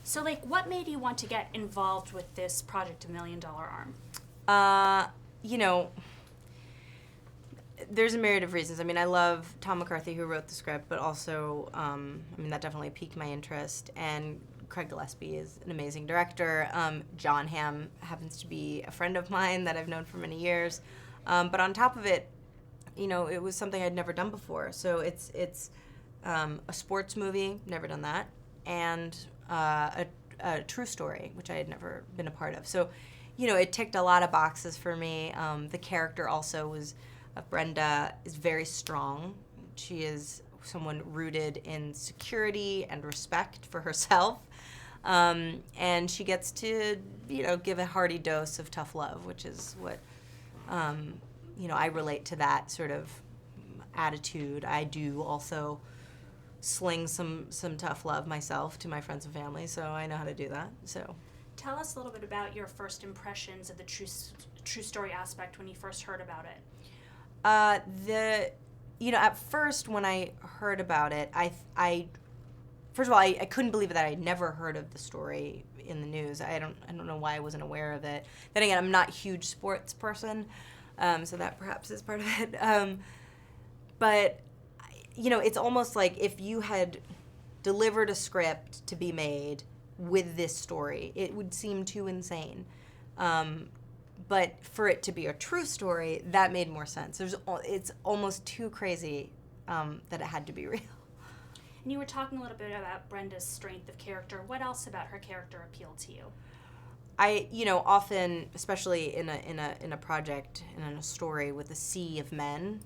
So, like, what made you want to get involved with this project, A Million Dollar Arm? You know, there's a myriad of reasons. I mean, I love Tom McCarthy, who wrote the script, but also, that definitely piqued my interest. And Craig Gillespie is an amazing director. John Hamm happens to be a friend of mine that I've known for many years. But on top of it, it was something I'd never done before. So it's a sports movie, never done that, and a true story, which I had never been a part of. So, it ticked a lot of boxes for me. The character also was, Brenda is very strong. She is someone rooted in security and respect for herself. And she gets to, give a hearty dose of tough love, which is what, I relate to that sort of attitude. I do also sling some tough love myself to my friends and family, so I know how to do that. So, tell us a little bit about your first impressions of the true story aspect when you first heard about it. At first when I heard about it, I first of all, I couldn't believe that I had never heard of the story in the news. I don't know why I wasn't aware of it. Then again, I'm not a huge sports person, so that perhaps is part of it. But it's almost like if you had delivered a script to be made with this story, it would seem too insane. But for it to be a true story, that made more sense. It's almost too crazy that it had to be real. And you were talking a little bit about Brenda's strength of character. What else about her character appealed to you? I, often, especially in a project and in a story with a sea of men,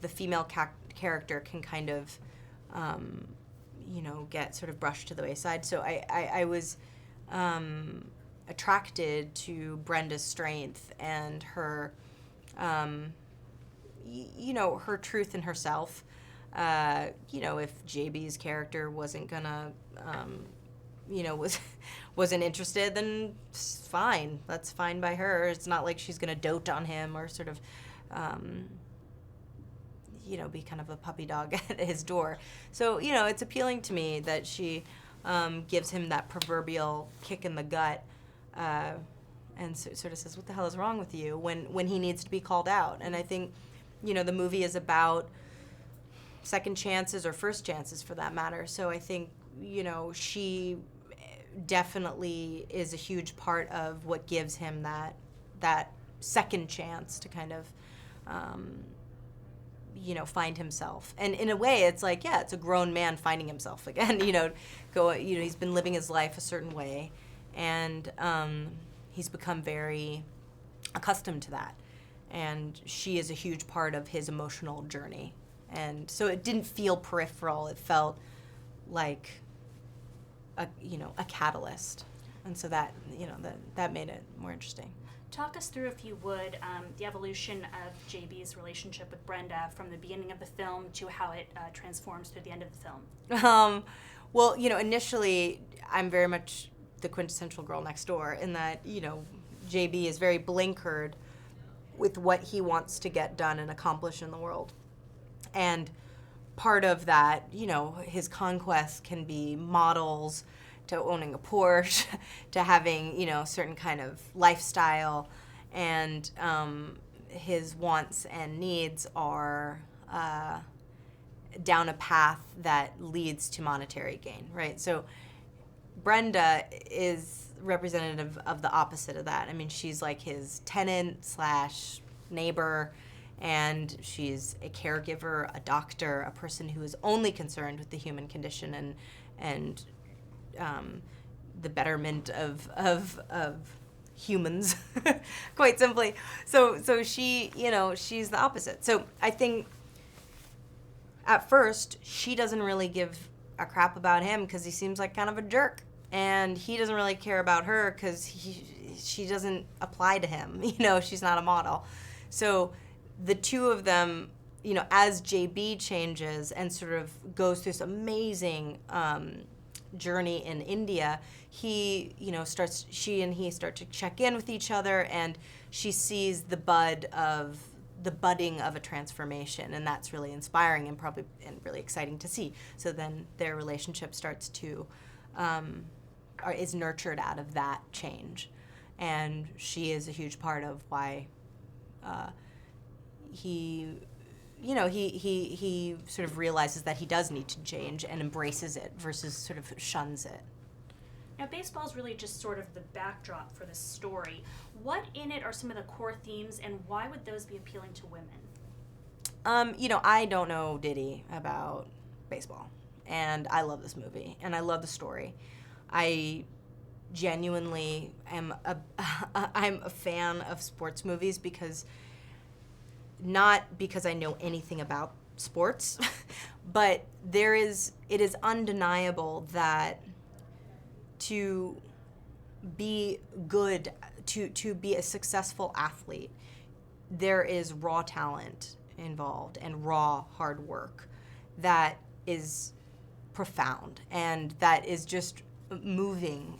the female character can kind of, get sort of brushed to the wayside. So I was attracted to Brenda's strength and her, her truth in herself. If JB's character wasn't gonna, wasn't interested, then fine. That's fine by her. It's not like she's gonna dote on him or sort of, be kind of a puppy dog at his door. So, it's appealing to me that she gives him that proverbial kick in the gut and sort of says, what the hell is wrong with you, when he needs to be called out. And I think, the movie is about second chances or first chances for that matter. So I think, she definitely is a huge part of what gives him that second chance to kind of, find himself. And in a way, it's like, yeah, it's a grown man finding himself again. He's been living his life a certain way, and he's become very accustomed to that. And she is a huge part of his emotional journey. And so it didn't feel peripheral. It felt like a catalyst. And so that made it more interesting. Talk us through, if you would, the evolution of JB's relationship with Brenda from the beginning of the film to how it transforms through the end of the film. Well, initially, I'm very much the quintessential girl next door in that, JB is very blinkered with what he wants to get done and accomplish in the world. And part of that, his conquest can be models, to owning a Porsche, to having, certain kind of lifestyle. And his wants and needs are down a path that leads to monetary gain, right? So Brenda is representative of the opposite of that. I mean, she's like his tenant / neighbor, and she's a caregiver, a doctor, a person who is only concerned with the human condition and the betterment of humans, quite simply. So she, she's the opposite. So I think at first she doesn't really give a crap about him because he seems like kind of a jerk, and he doesn't really care about her because she doesn't apply to him. She's not a model. So the two of them, as JB changes and sort of goes through this amazing journey in India, she and he start to check in with each other, and she sees the budding of a transformation, and that's really inspiring and really exciting to see. So then their relationship starts to is nurtured out of that change, and she is a huge part of why he sort of realizes that he does need to change and embraces it versus sort of shuns it. Now, baseball is really just sort of the backdrop for this story. What in it are some of the core themes, and why would those be appealing to women? I don't know Diddy about baseball, and I love this movie, and I love the story. I genuinely am I'm a fan of sports movies not because I know anything about sports, but it is undeniable that to be good, to be a successful athlete, there is raw talent involved and raw hard work that is profound and that is just moving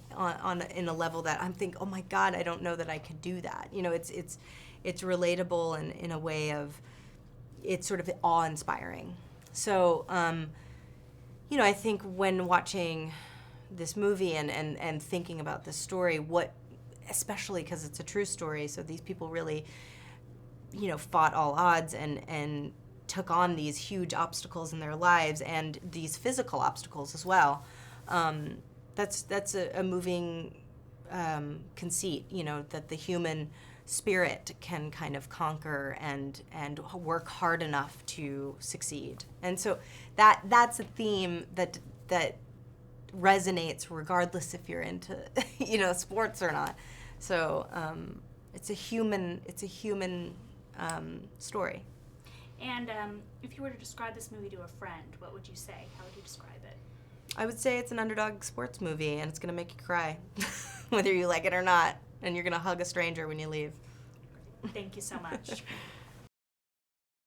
in a level that I'm thinking, oh my God, I don't know that I could do that. It's relatable and in a way of, it's sort of awe-inspiring. So, I think when watching this movie and thinking about this story, especially because it's a true story, so these people really, fought all odds and took on these huge obstacles in their lives and these physical obstacles as well. That's a moving conceit, that the human spirit can kind of conquer and work hard enough to succeed. And so that's a theme that resonates regardless if you're into sports or not. So it's a human story. And if you were to describe this movie to a friend, what would you say? How would you describe it? I would say it's an underdog sports movie, and it's going to make you cry, whether you like it or not, and you're going to hug a stranger when you leave. Thank you so much.